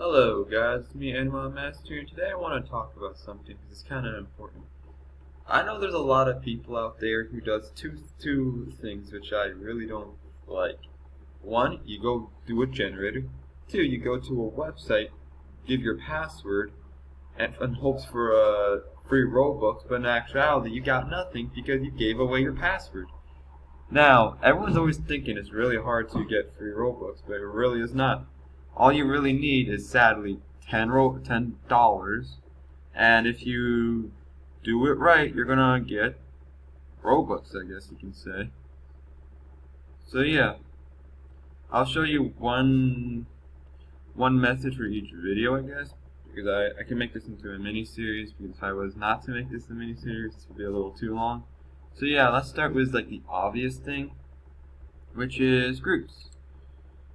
Hello guys, it's me Animal Master, and today I want to talk about something because it's kind of important. I know there's a lot of people out there who does two things which I really don't like. One, you go do a generator. Two, you go to a website, give your password, and hopes for a free Robux, but in actuality you got nothing because you gave away your password. Now, everyone's always thinking it's really hard to get free Robux, but it really is not. All you really need is sadly $10, and if you do it right, you're gonna get Robux, I guess you can say. So yeah, I'll show you one method for each video, I guess, because I can make this into a mini series. Because if I was not to make this a mini series, this would be a little too long. So yeah, let's start with like the obvious thing, which is groups.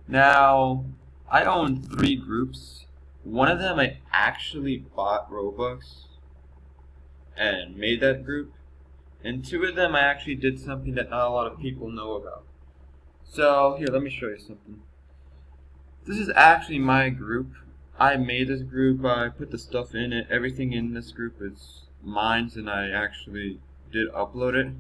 Now, I own 3 groups. One of them I actually bought Robux and made that group, and 2 of them I actually did something that not a lot of people know about. So here, let me show you something. This is actually my group. I made this group, I put the stuff in it, everything in this group is mine, and I actually did upload it.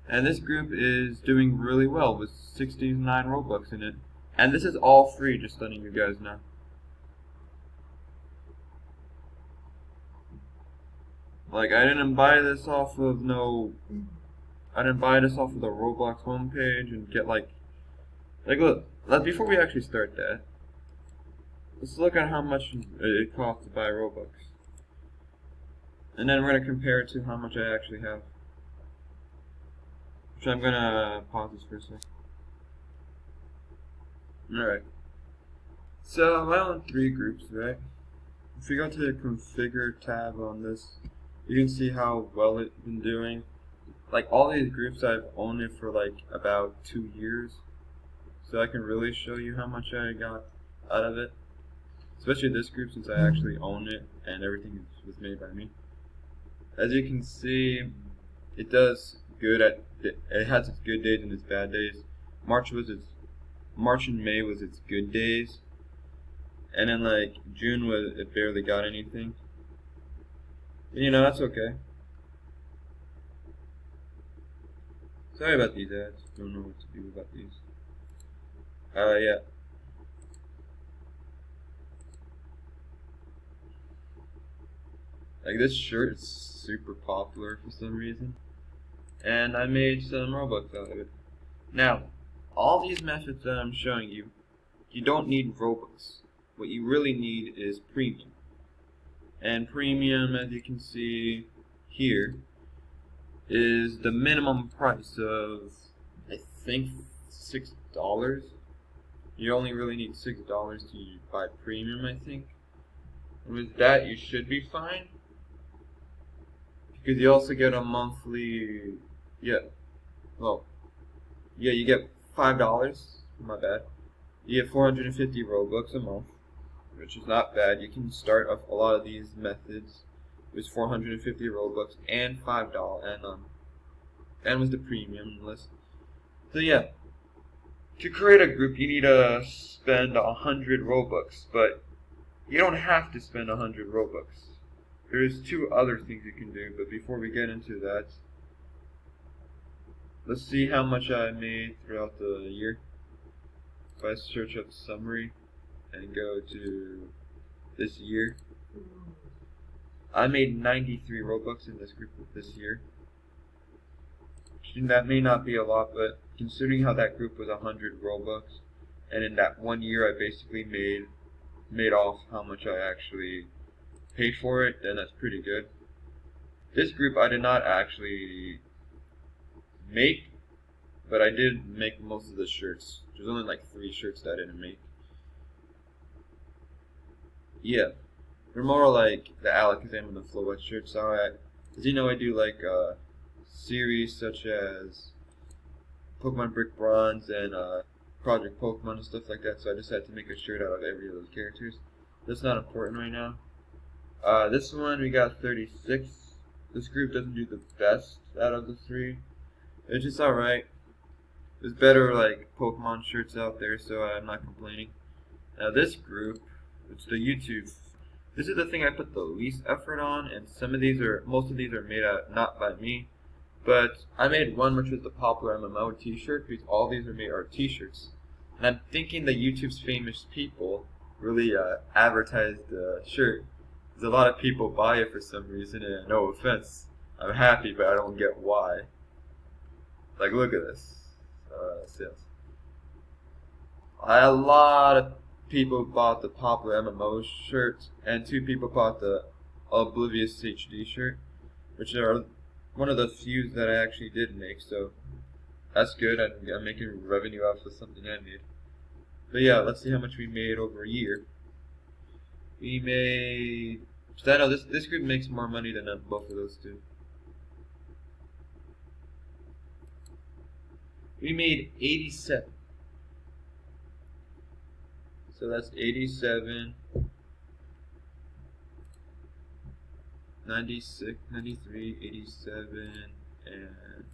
And this group is doing really well with 69 Robux in it. And this is all free, just letting you guys know. Like, I didn't buy this off of the Roblox homepage and get look, before we actually start that, let's look at how much it costs to buy Robux. And then we're going to compare it to how much I actually have. Which I'm going to pause this for a second. Alright. So I own 3 groups, right? If we go to the configure tab on this, you can see how well it's been doing. Like all these groups I've owned it for like about 2 years. So I can really show you how much I got out of it. Especially this group since I actually own it and everything was made by me. As you can see, it does good it has its good days and its bad days. March and May was its good days. And then like June it barely got anything. You know, that's okay. Sorry about these ads. Don't know what to do about these. Yeah. Like this shirt is super popular for some reason. And I made some Robux out of it. Now, all these methods that I'm showing you, you don't need Robux. What you really need is premium. And premium, as you can see here, is the minimum price of, I think, $6. You only really need $6 to buy premium, I think. And with that, you should be fine. Because you also get a monthly, you get $5, my bad. You get 450 Robux a month, which is not bad. You can start off a lot of these methods with 450 Robux and $5 and with the premium list. So yeah, to create a group you need to spend 100 Robux, but you don't have to spend 100 Robux. There's 2 other things you can do, but before we get into that, let's see how much I made throughout the year. If I search up summary and go to this year, I made 93 Robux in this group this year. That may not be a lot, but considering how that group was 100 Robux, and in that 1 year I basically made off how much I actually paid for it, then that's pretty good. This group I did not actually make, but I did make most of the shirts. There's only like 3 shirts that I didn't make. Yeah, they're more like the Alakazam and the Flowood shirts. So as you know, I do like series such as Pokemon Brick Bronze and Project Pokemon and stuff like that. So I decided to make a shirt out of every of those characters. That's not important right now. This one we got 36. This group doesn't do the best out of the 3. It's just alright. There's better like Pokemon shirts out there, so I'm not complaining. Now this group, It's the YouTube. This is the thing I put the least effort on, and most of these are made not by me, but I made one which was the popular MMO T-shirt because all these are T-shirts, and I'm thinking that YouTube's famous people really advertise the shirt. Because a lot of people buy it for some reason, and no offense, I'm happy, but I don't get why. Like, look at this. Sales. A lot of people bought the popular MMO shirt, and 2 people bought the Oblivious HD shirt, which are one of the few that I actually did make, so that's good. I'm making revenue off of something I made. But yeah, let's see how much we made over a year. We made... I know this group makes more money than both of those two. We made 87. So that's 87, 96, 93, 87, and...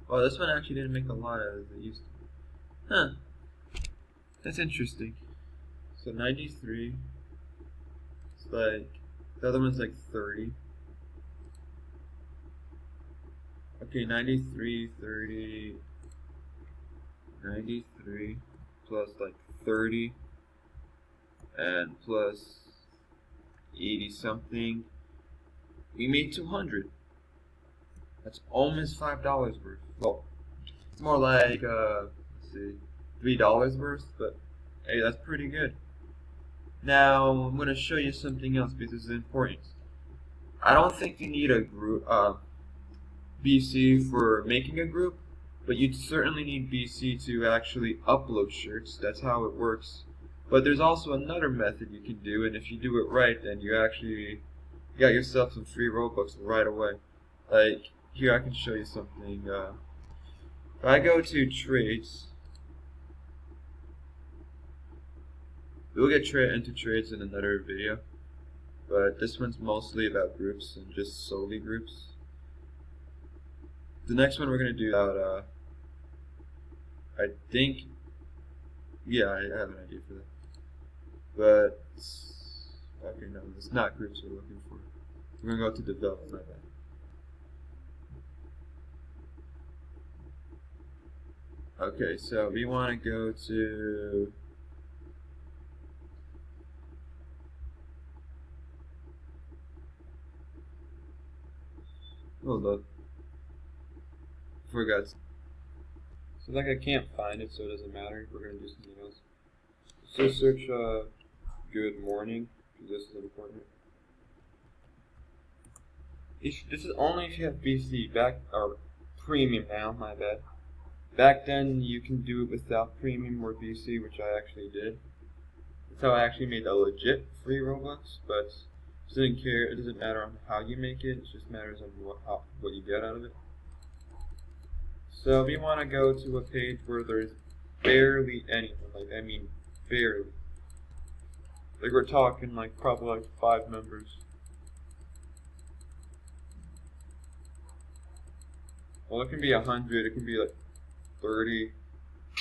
Oh, this one actually didn't make a lot as it used to. Huh. That's interesting. So 93. It's like... The other one's like 30. Okay, 93, 30... 93 plus like 30 and plus 80 something. We made 200. That's almost $5 worth. Well, it's more like let's see, $3 worth, but hey, that's pretty good. Now I'm gonna show you something else because this is important. I don't think you need a group BC for making a group, but you'd certainly need BC to actually upload shirts. That's how it works. But there's also another method you can do, and if you do it right, then you actually got yourself some free Robux right away. Like, here I can show you something. If I go to trades, we'll get into trades in another video, but this one's mostly about groups and just solely groups. The next one we're going to do about, I think, yeah, I have an idea for that. But, okay, no, it's not groups we're looking for. We're going to go to develop, my bad. Okay, so we want to go to... Hold up. Forgot. So like I can't find it, so it doesn't matter. We're gonna do something else. So search good morning, because this is important. This is only if you have BC or premium now, my bad. Back then you can do it without premium or BC, which I actually did. That's how I actually made a legit free Roblox, but it doesn't care, it doesn't matter on how you make it, it just matters on what you get out of it. So we want to go to a page where there's barely anyone, like I mean barely. Like we're talking like probably like 5 members. Well, it can be 100, it can be like 30,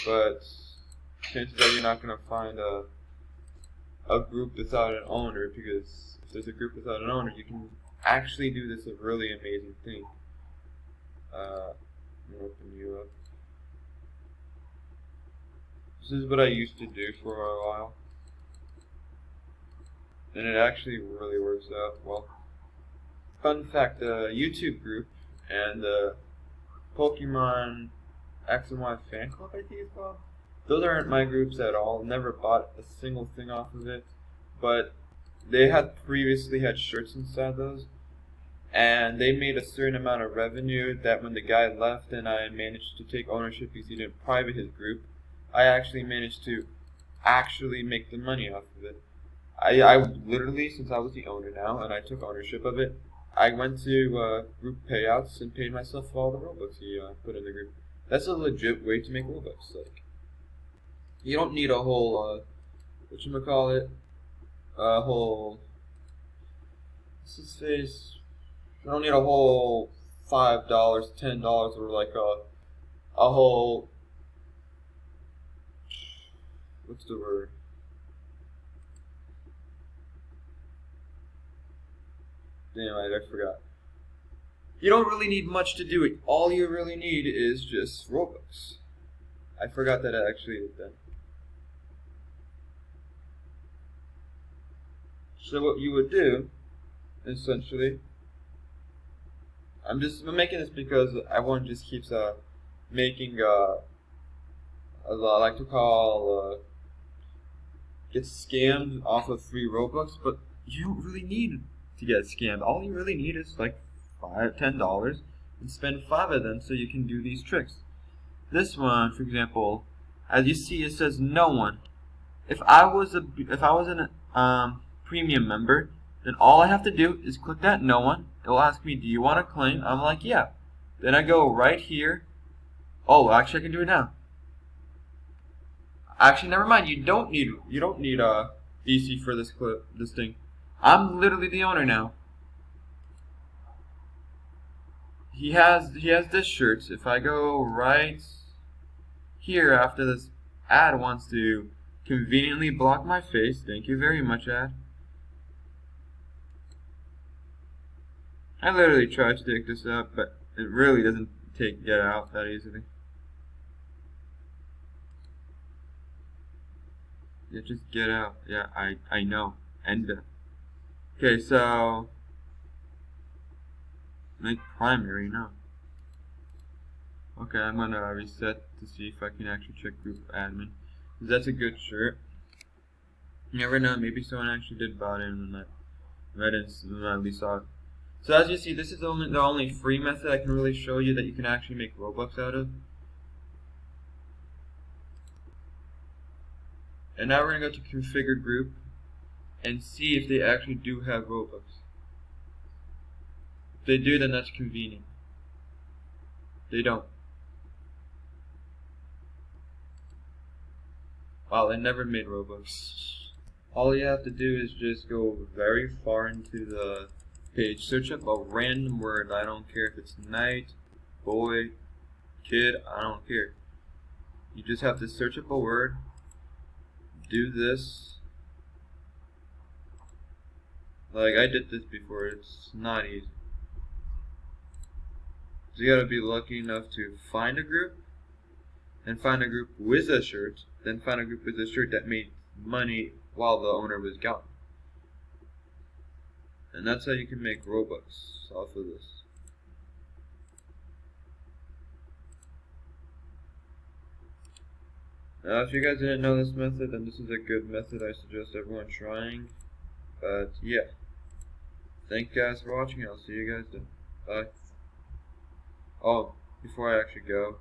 but chances are you're not going to find a group without an owner, because if there's a group without an owner, you can actually do this a really amazing thing. I'm going to open you up. This is what I used to do for a while, and it actually really works out well. Fun fact, the YouTube group and the Pokemon X and Y fan club, I think it's called, those aren't my groups at all. Never bought a single thing off of it, but they had previously had shirts inside those, and they made a certain amount of revenue that when the guy left and I managed to take ownership because he didn't private his group, I actually managed to actually make the money off of it. I literally, since I was the owner now and I took ownership of it, I went to group payouts and paid myself for all the Robux he put in the group. That's a legit way to make Robux. Like, you don't need a whole, whatchamacallit, a whole, what's his face? You don't need a whole $5, $10, or like a whole, what's the word? Damn, I forgot. You don't really need much to do it. All you really need is just Robux. I forgot that I actually did that. So what you would do, essentially, I'm making this because everyone just keeps making I like to call get scammed off of free Robux, but you don't really need to get scammed. All you really need is like $10, and spend 5 of them so you can do these tricks. This one, for example, as you see, it says no one. If I was an premium member, then all I have to do is click that no one. It will ask me, do you want to claim? I'm like, yeah. Then I go right here. Oh, actually, I can do it now. Actually, never mind. You don't need EC for this thing. I'm literally the owner now. He has this shirt. If I go right here after this ad wants to conveniently block my face, thank you very much, ad. I literally tried to take this out, but it really doesn't get out that easily. Yeah, just get out. Yeah, I know. End it. Okay, so make primary now. Okay, I'm gonna reset to see if I can actually check group admin. Cause that's a good shirt. You never know, maybe someone actually did buy it and I at least saw it. So as you see, this is the only free method I can really show you that you can actually make Robux out of. And now we're gonna go to configure group and see if they actually do have Robux. If they do, then that's convenient. They don't. Wow, they never made Robux. All you have to do is just go very far into the page, search up a random word. I don't care if it's night, boy, kid, I don't care. You just have to search up a word, do this. Like I did this before, it's not easy. So you gotta be lucky enough to find a group, and find a group with a shirt, then find a group with a shirt that made money while the owner was gone. And that's how you can make Robux off of this. Now, if you guys didn't know this method, then this is a good method I suggest everyone trying. But yeah. Thank you guys for watching, and I'll see you guys then. Bye. Oh, before I actually go,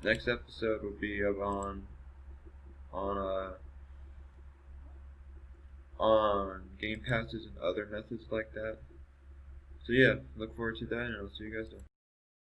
next episode will be on game passes and other methods like that. So yeah, look forward to that, and I'll see you guys then.